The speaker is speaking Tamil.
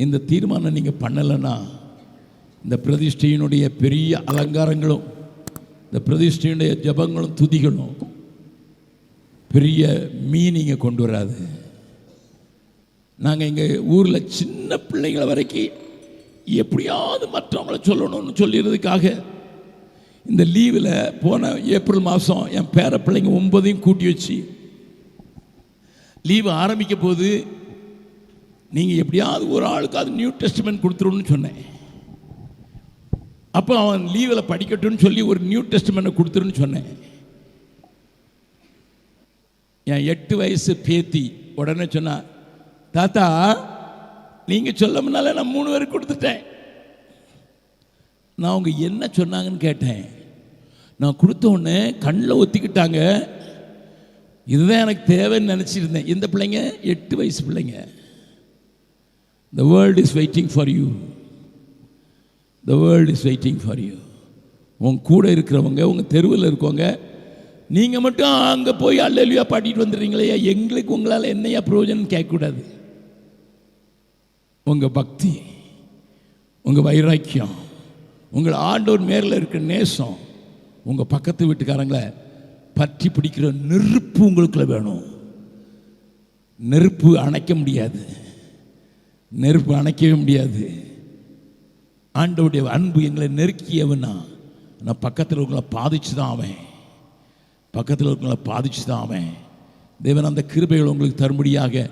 இந்த தீர்மானம் நீங்கள் பண்ணலைன்னா இந்த பிரதிஷ்டையினுடைய பெரிய அலங்காரங்களும் இந்த பிரதிஷ்டையினுடைய ஜபங்களும் துதிகளும் பெரிய மீனிங்கை கொண்டு வராது. நாங்கள் எங்கள் ஊரில் சின்ன பிள்ளைங்களை வரைக்கும் எப்படியாவது மற்றவங்களை சொல்லணும்னு சொல்லிடுறதுக்காக இந்த லீவில் போன ஏப்ரல் மாதம் என் பேர பிள்ளைங்க 9 கூட்டி வச்சு லீவு ஆரம்பிக்க போது நீங்கள் எப்படியாவது ஒரு ஆளுக்கு அது நியூ டெஸ்ட்மென்ட் கொடுத்துருன்னு சொன்னேன். அப்போ அவன் லீவில் படிக்கட்டும்னு சொல்லி ஒரு நியூ டெஸ்ட்மென்ட்டை கொடுத்துருன்னு சொன்னேன். என் 8 வயசு பேத்தி உடனே சொன்னா, தாத்தா நீங்கள் சொல்ல முன்னால நான் 3 பேருக்கு கொடுத்துட்டேன். நான் அவங்க என்ன சொன்னாங்கன்னு கேட்டேன். நான் கொடுத்த உடனே கண்ணில் ஒத்திக்கிட்டாங்க. இதுதான் எனக்கு தேவைன்னு நினச்சிருந்தேன். இந்த பிள்ளைங்க 8 வயசு பிள்ளைங்க. The world is waiting for you. The world is waiting for you. உங்க கூட இருக்கிறவங்க, உங்கள் தெருவில் இருக்கவங்க, நீங்கள் மட்டும் அங்கே போய் அல்லேலூயா பாடிட்டு வந்துடுறீங்களே, எங்களுக்கு உங்களால் என்னையா பிரயோஜனம் கேட்கக்கூடாது. உங்கள் பக்தி, உங்கள் வைராக்கியம், உங்கள் ஆண்டவர் மேரில் இருக்கிற நேசம், உங்கள் பக்கத்து வீட்டுக்காரங்களை பற்றி பிடிக்கிற நெருப்பு உங்களுக்குள்ள வேணும். நெருப்பு அணைக்க முடியாது, நெருப்பு அணைக்கவே முடியாது. ஆண்டவருடைய அன்பு எங்களை நெருக்கியவனா நான் பக்கத்தில் இருக்கிற பாதிச்சு தான் அவன், பக்கத்தில் இருக்கிற பாதிச்சு தான் அவன். தேவன் அந்த கிருபைகள் உங்களுக்கு தரும்படியாக